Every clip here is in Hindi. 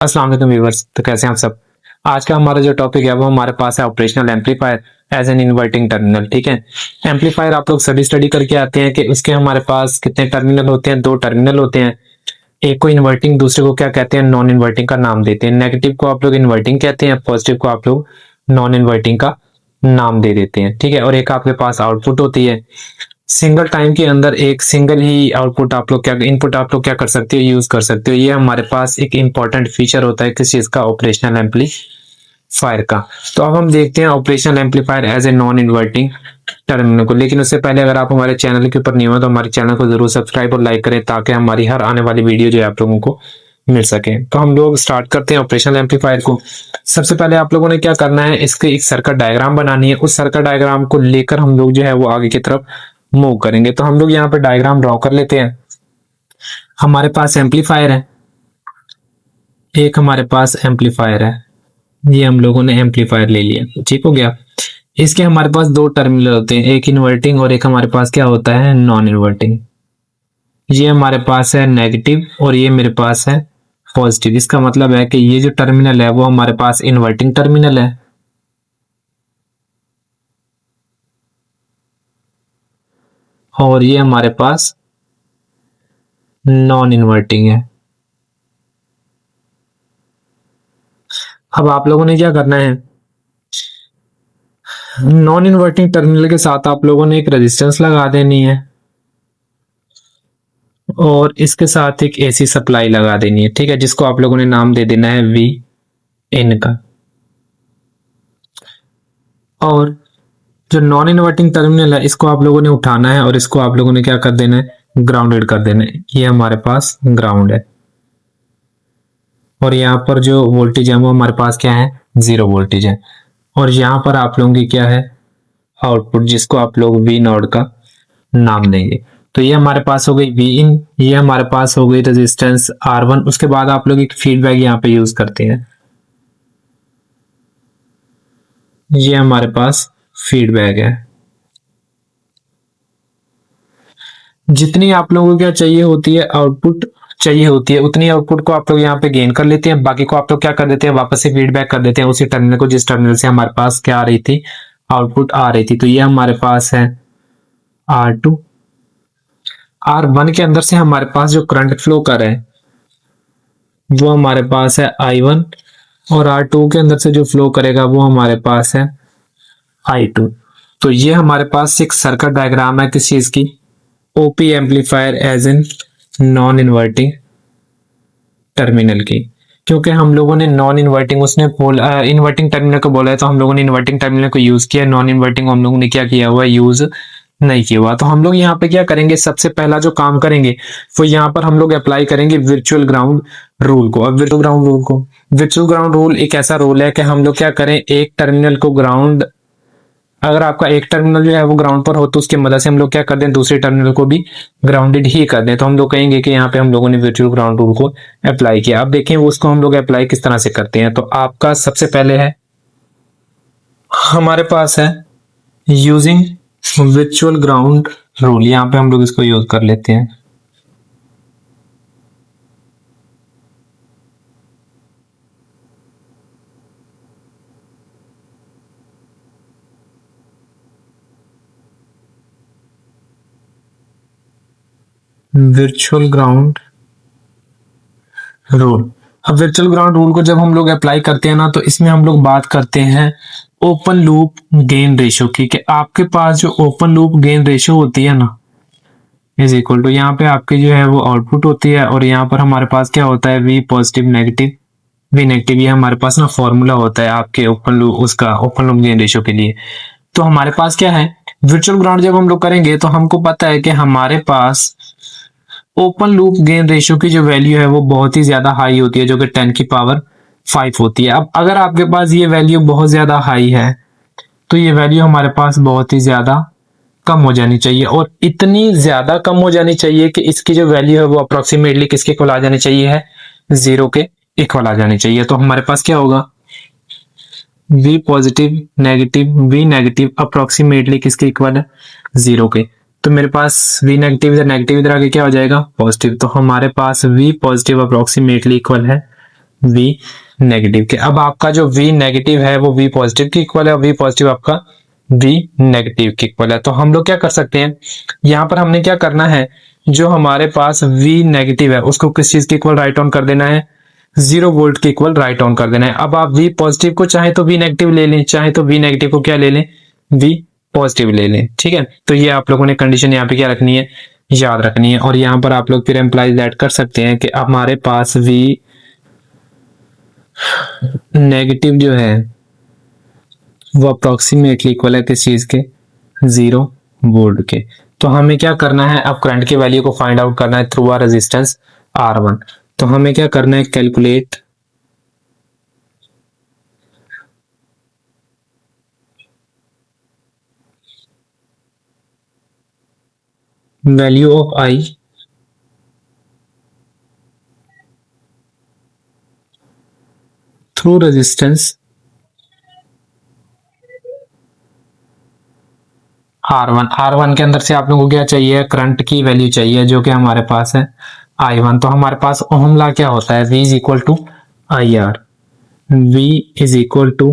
अस्सलाम वालेकुम व्यूअर्स। तो कैसे हैं आप सब। आज का हमारा जो टॉपिक है वो हमारे पास है operational amplifier as an inverting terminal. ठीक है, एम्पलीफायर आप लोग सभी स्टडी करके आते हैं कि उसके हमारे पास कितने टर्मिनल होते हैं। दो टर्मिनल होते हैं, एक को इन्वर्टिंग, दूसरे को क्या कहते हैं, नॉन इन्वर्टिंग का नाम देते हैं। नेगेटिव को आप लोग इन्वर्टिंग कहते हैं, पॉजिटिव को आप लोग नॉन इन्वर्टिंग का नाम दे देते हैं। ठीक है, और एक आपके पास आउटपुट होती है। सिंगल टाइम के अंदर एक सिंगल ही आउटपुट आप लोग क्या इनपुट आप लोग क्या कर सकते हो, यूज कर सकते हो। ये हमारे पास एक इंपॉर्टेंट फीचर होता है किस चीज का, ऑपरेशनल एम्पलीफायर का। तो अब हम देखते हैं operational amplifier as a non inverting terminal को। लेकिन उससे पहले अगर आप हमारे चैनल के ऊपर न्यू हो तो हमारे चैनल को जरूर सब्सक्राइब और लाइक करें ताकि हमारी हर आने वाली वीडियो जो है आप लोगों को मिल सके। तो हम लोग स्टार्ट करते हैं ऑपरेशनल एम्पलीफायर को। सबसे पहले आप लोगों ने क्या करना है, इसके एक सर्किट डायग्राम बनानी है। उस सर्किट डायग्राम को लेकर हम लोग जो है वो आगे की तरफ मूव करेंगे। तो हम लोग यहाँ पे डायग्राम ड्रॉ कर लेते हैं। हमारे पास एम्पलीफायर है, एक हमारे पास एम्पलीफायर है, ये हम लोगों ने एम्पलीफायर ले लिया। ठीक हो गया। इसके हमारे पास दो टर्मिनल होते हैं, एक इन्वर्टिंग और एक हमारे पास क्या होता है, नॉन इन्वर्टिंग। ये हमारे पास है नेगेटिव और ये मेरे पास है पॉजिटिव। इसका मतलब है कि ये जो टर्मिनल है वो हमारे पास इन्वर्टिंग टर्मिनल है और ये हमारे पास नॉन इन्वर्टिंग है। अब आप लोगों ने क्या करना है, नॉन इन्वर्टिंग टर्मिनल के साथ आप लोगों ने एक रेजिस्टेंस लगा देनी है और इसके साथ एक एसी सप्लाई लगा देनी है। ठीक है, जिसको आप लोगों ने नाम दे देना है वी इन का। और जो नॉन इन्वर्टिंग टर्मिनल है इसको आप लोगों ने उठाना है और इसको आप लोगों ने क्या कर देना है, ग्राउंडेड कर देना है। ये हमारे पास ग्राउंड है और यहाँ पर जो वोल्टेज है वो हमारे पास क्या है, 0 वोल्टेज है। और यहाँ पर आप लोगों की क्या है, आउटपुट, जिसको आप लोग वी नॉट का नाम देंगे। तो ये हमारे पास हो गई वी इन, ये हमारे पास हो गई रेजिस्टेंस R1। उसके बाद आप लोग एक फीडबैक यहाँ पे यूज करते हैं, ये हमारे पास फीडबैक है। जितनी आप लोगों को क्या चाहिए होती है, आउटपुट चाहिए होती है, उतनी आउटपुट को आप लोग यहाँ पे गेन कर लेते हैं। बाकी को आप लोग क्या कर देते हैं, वापस से फीडबैक कर देते हैं उसी टर्मिनल को जिस टर्मिनल से हमारे पास क्या आ रही थी, आउटपुट आ रही थी। तो ये हमारे पास है R2। R1 के अंदर से हमारे पास जो करंट फ्लो कर रहा है वो हमारे पास है I1 और R2 के अंदर से जो फ्लो करेगा वो हमारे पास है I2। तो ये हमारे पास एक सर्किट डायग्राम है किस चीज की, op amplifier as in non inverting terminal की। क्योंकि हम लोगों ने नॉन इन्वर्टिंग, उसने इन्वर्टिंग टर्मिनल को बोला है तो हम लोगों ने इन्वर्टिंग टर्मिनल को यूज किया, नॉन इन्वर्टिंग हम लोगों ने क्या किया हुआ है, यूज नहीं किया हुआ। तो हम लोग यहाँ पे क्या करेंगे, सबसे पहला जो काम करेंगे वो यहाँ पर हम लोग अप्लाई करेंगे वर्चुअल ग्राउंड रूल को। अब वर्चुअल ग्राउंड रूल एक ऐसा रूल है कि हम लोग क्या करें, एक टर्मिनल को ग्राउंड, अगर आपका एक टर्मिनल जो है वो ग्राउंड पर हो तो उसकी मदद से हम लोग क्या कर दें, दूसरे टर्मिनल को भी ग्राउंडेड ही कर दें। तो हम लोग कहेंगे कि यहाँ पे हम लोगों ने वर्चुअल ग्राउंड रूल को अप्लाई किया। अब देखें उसको हम लोग अप्लाई किस तरह से करते हैं। तो आपका सबसे पहले है, हमारे पास है यूजिंग वर्चुअल ग्राउंड रूल। यहाँ पे हम लोग इसको यूज कर लेते हैं। Virtual ground rule. अब वर्चुअल ग्राउंड रूल को जब हम लोग अप्लाई करते हैं ना, तो इसमें हम लोग बात करते हैं ओपन लूप गेन रेशियो की। कि आपके पास जो ओपन लूप गेन रेशियो होती है ना, इज इक्वल टू, यहाँ पे आपकी जो है वो आउटपुट होती है और यहाँ पर हमारे पास क्या होता है, V positive negative V negative. ये हमारे पास ना फॉर्मूला होता है आपके ओपन लूप, उसका ओपन लूप गेन रेशियो के लिए। तो हमारे पास क्या है, वर्चुअल ग्राउंड जब हम लोग करेंगे तो हमको पता है कि हमारे पास ओपन लूप गेन रेशियो की जो वैल्यू है वो बहुत ही ज्यादा हाई होती है, जो कि 10 की पावर 5 होती है। अब अगर आपके पास ये वैल्यू बहुत ज्यादा हाई है तो ये वैल्यू हमारे पास बहुत ही ज्यादा कम हो जानी चाहिए, और इतनी ज्यादा कम हो जानी चाहिए कि इसकी जो वैल्यू है वो अप्रोक्सीमेटली किसके इक्वल आ जानी चाहिए, है 0 के इक्वल आ जानी चाहिए। तो हमारे पास क्या होगा, V positive negative V negative approximately किसके इक्वल है, 0 के। तो मेरे पास वी नेगेटिव इधर नेगेटिव इधर आगे क्या हो जाएगा, पॉजिटिव। तो हमारे पास वी पॉजिटिव अप्रोक्सीमेटली इक्वल है V नेगेटिव के। अब आपका जो V नेगेटिव है वो V पॉजिटिव के इक्वल है और V पॉजिटिव आपका V नेगेटिव के इक्वल है। तो हम लोग क्या कर सकते हैं, यहाँ पर हमने क्या करना है, जो हमारे पास V नेगेटिव है उसको किस चीज के इक्वल राइट ऑन कर देना है, 0 वोल्ट के इक्वल राइट ऑन कर देना है। अब आप V पॉजिटिव को चाहे तो V नेगेटिव ले लें, चाहे तो V नेगेटिव को क्या ले लें, V पॉजिटिव ले लें। ठीक है, तो ये आप लोगों ने कंडीशन यहाँ पे क्या रखनी है, याद रखनी है। और यहाँ पर आप लोग फिर एम्प्लाइज ऐड कर सकते हैं कि हमारे पास V नेगेटिव जो है वो अप्रोक्सीमेटली इक्वल है किस चीज के, 0 वोल्ट के। तो हमें क्या करना है, अब करंट की वैल्यू को फाइंड आउट करना है थ्रू आर रेजिस्टेंस R1। तो हमें क्या करना है, calculate value of I through resistance R1 के अंदर से आप लोगों को क्या चाहिए, करंट की वैल्यू चाहिए जो कि हमारे पास है I1। तो हमारे पास ओहम लॉ क्या होता है, V is equal to IR, V is equal to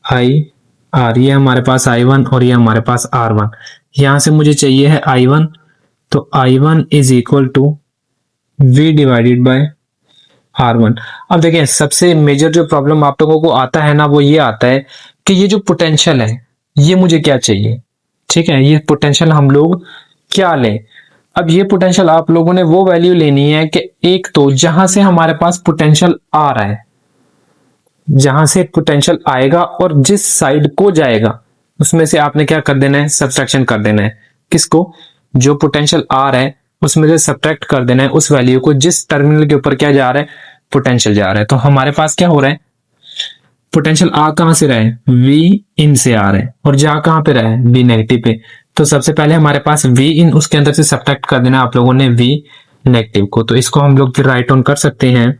IR। ये हमारे पास I1 और ये हमारे पास R1। यहां से मुझे चाहिए है I1, तो I1 is equal to V divided by R1। अब देखिए सबसे मेजर जो प्रॉब्लम आप लोगों को आता है ना, वो ये आता है कि ये जो पोटेंशियल है ये मुझे क्या चाहिए। ठीक है, ये पोटेंशियल हम लोग क्या लें। अब ये पोटेंशियल आप लोगों ने वो वैल्यू लेनी है कि एक तो जहां से हमारे पास पोटेंशियल आ रहा है, जहां से पोटेंशियल आएगा और जिस साइड को जाएगा उसमें से आपने क्या कर देना है, सब्ट्रैक्शन कर देना है। किसको, जो पोटेंशियल आ रहा है उसमें से सब्ट्रैक्ट कर देना है उस वैल्यू को जिस टर्मिनल के ऊपर क्या जा रहा है, पोटेंशियल जा रहा है। तो हमारे पास क्या हो रहा है, पोटेंशियल आ कहां से रहा है, V इन से आ रहा है और जा कहां पे रहा है, V नेगेटिव पे। तो सबसे पहले हमारे पास V इन, उसके अंदर से सब्ट्रैक्ट कर देना आप लोगों ने V नेगेटिव को। तो इसको हम लोग फिर राइट ऑन कर सकते हैं,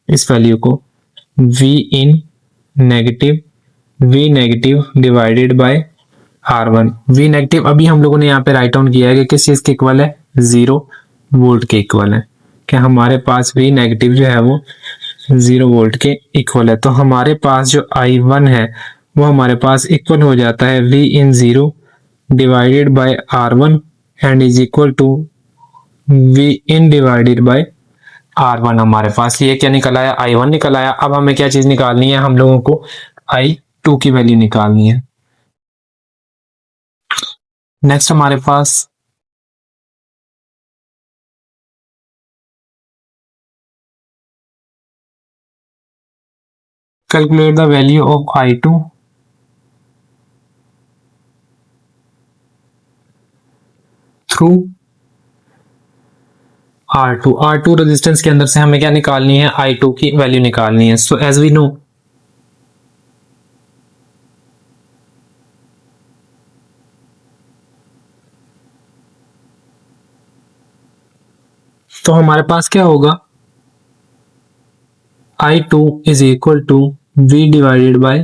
इस वैल्यू को V in negative, V negative divided by R1। V negative अभी हम लोगों ने यहाँ पे राइट ऑन किया है कि किस चीज के इक्वल है, 0 वोल्ट के इक्वल है। कि हमारे पास V नेगेटिव जो है वो 0 वोल्ट के इक्वल है। तो हमारे पास जो I1 है वो हमारे पास इक्वल हो जाता है V in 0 divided by R1 and is equal to V in divided by R1। हमारे पास ये क्या निकल आया, I1 निकल आया। अब हमें क्या चीज निकालनी है, हम लोगों को I2 की वैल्यू निकालनी है। नेक्स्ट हमारे पास calculate the value of I2 through R2 resistance के अंदर से हमें क्या निकालनी है, I2 की वैल्यू निकालनी है। सो एज वी नो, तो हमारे पास क्या होगा, I2 is equal to V divided by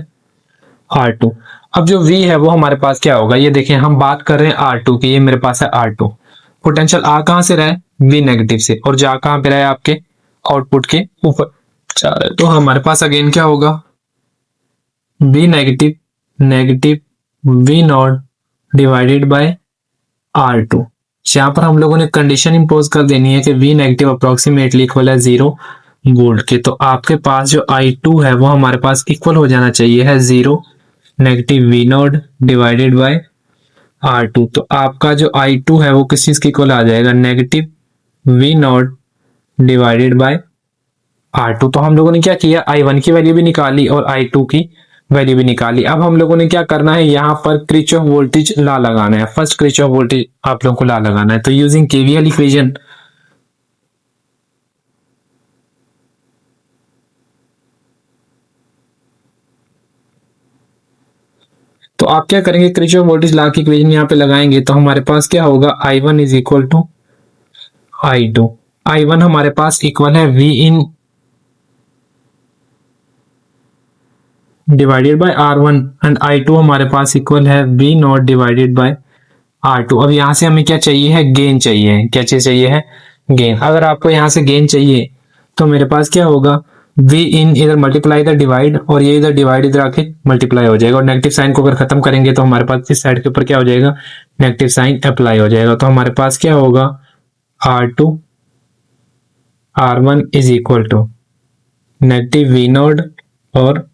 R2। अब जो V है वो हमारे पास क्या होगा, ये देखें हम बात कर रहे हैं R2 की, ये मेरे पास है R2। पोटेंशियल आ कहां से रहा है, V नेगेटिव से, और जा कहां पे रहा है, आपके आउटपुट के ऊपर जा रहा है। तो हमारे पास अगेन क्या होगा, V negative negative V nought divided by R2। यहाँ पर हम लोगों ने कंडीशन इंपोज कर देनी है कि V नेगेटिव अप्रोक्सीमेटली इक्वल है 0 वोल्ट के। तो आपके पास जो I2 है वो हमारे पास इक्वल हो जाना चाहिए है 0 negative V nought divided by R2। तो आपका जो I2 है वो किस चीज के इक्वल आ जाएगा, negative V nought divided by R2। तो हम लोगों ने क्या किया, I1 की वैल्यू भी निकाली और I2 की वैल्यू भी निकाली। अब हम लोगों ने क्या करना है, यहाँ पर क्रिचॉफ वोल्टेज लॉ लगाना है। फर्स्ट क्रिचॉफ वोल्टेज आप लोगों को लॉ लगाना है। तो यूजिंग केवीएल इक्वेशन, तो आप क्या करेंगे, क्रिचॉफ वोल्टेज लॉ की इक्वेशन यहाँ पे लगाएंगे। तो हमारे पास क्या होगा, I1 is equal to I2। I1 हमारे पास इक्वल है V in divided by R1 and I2 हमारे पास इक्वल है V nought divided by R2। अब यहां से हमें क्या चाहिए है, गेन चाहिए। क्या चीज चाहिए है, गेन। अगर आपको यहां से गेन चाहिए तो मेरे पास क्या होगा, वी इन इधर मल्टीप्लाई इधर डिवाइड, और ये इधर डिवाइड इधर आके मल्टीप्लाई हो जाएगा, और नेगेटिव साइन को अगर खत्म करेंगे तो हमारे पास इस साइड के ऊपर क्या हो जाएगा, नेगेटिव साइन अप्लाई हो जाएगा। तो हमारे पास क्या होगा, R2 R1 is equal to negative V node और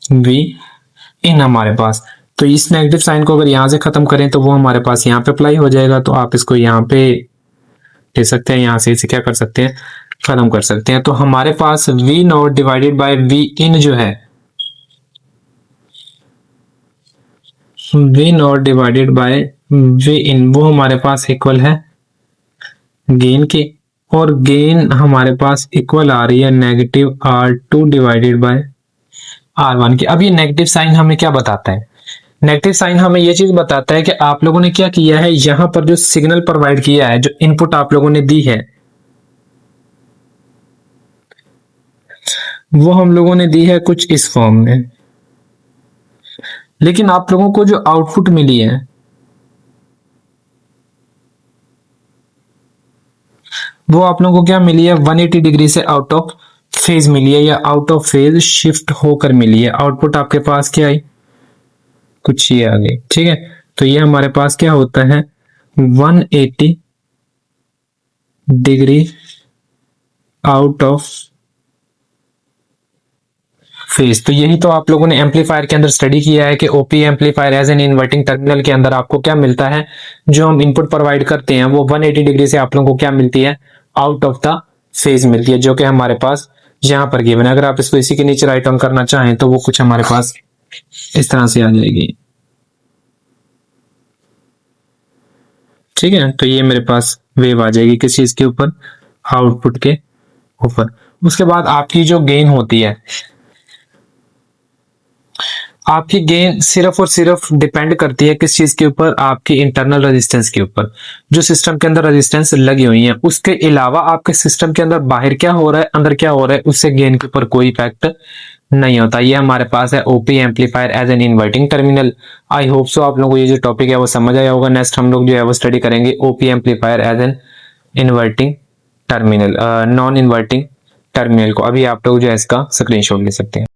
वी इन हमारे पास। तो इस नेगेटिव साइन को अगर यहां से खत्म करें तो वो हमारे पास यहाँ पे अप्लाई हो जाएगा। तो आप इसको यहाँ पे ले सकते हैं, यहां से इसे क्या कर सकते हैं, खत्म कर सकते हैं। तो हमारे पास V naught divided by V in जो है, V naught divided by V in, वो हमारे पास इक्वल है गेन के, और गेन हमारे पास इक्वल आ रही है negative R2 divided by R1 की। अब ये नेगेटिव साइन हमें क्या बताता है, नेगेटिव साइन हमें ये चीज बताता है कि आप लोगों ने क्या किया है, यहां पर जो सिग्नल प्रोवाइड किया है, जो इनपुट आप लोगों ने दी है, वो हम लोगों ने दी है कुछ इस फॉर्म में, लेकिन आप लोगों को जो आउटपुट मिली है वो आप लोगों को क्या मिली है, 180 डिग्री से आउट ऑफ फेज मिली है, या आउट ऑफ फेज शिफ्ट होकर मिली है। आउटपुट आपके पास क्या आई, कुछ ये आ गई, ठीक है। तो ये हमारे पास क्या होता है, 180 डिग्री आउट ऑफ फेज। तो यही तो आप लोगों ने एम्पलीफायर के अंदर स्टडी किया है कि op amplifier as an inverting terminal के अंदर आपको क्या मिलता है, जो हम इनपुट प्रोवाइड करते हैं वो 180 डिग्री से आप लोगों को क्या मिलती है, आउट ऑफ द फेज मिलती है, जो कि हमारे पास यहां पर गिवन है। अगर आप इसको इसी के नीचे राइट ऑन करना चाहें तो वो कुछ हमारे पास इस तरह से आ जाएगी, ठीक है। तो ये मेरे पास वेव आ जाएगी किस चीज के ऊपर, आउटपुट के ऊपर। उसके बाद आपकी जो गेन होती है, आपकी गेन सिर्फ और सिर्फ डिपेंड करती है किस चीज के ऊपर, आपकी इंटरनल रेजिस्टेंस के ऊपर, जो सिस्टम के अंदर रेजिस्टेंस लगी हुई है। उसके अलावा आपके सिस्टम के अंदर बाहर क्या हो रहा है, अंदर क्या हो रहा है, उससे गेन के ऊपर कोई इफेक्ट नहीं होता। ये हमारे पास है op amplifier as an inverting terminal. I hope so आप लोगों को ये जो टॉपिक है वो समझ आया होगा। नेक्स्ट हम लोग जो है वो स्टडी करेंगे op amplifier as an inverting terminal, non inverting terminal को। अभी आप लोग जो है इसका स्क्रीनशॉट ले सकते हैं।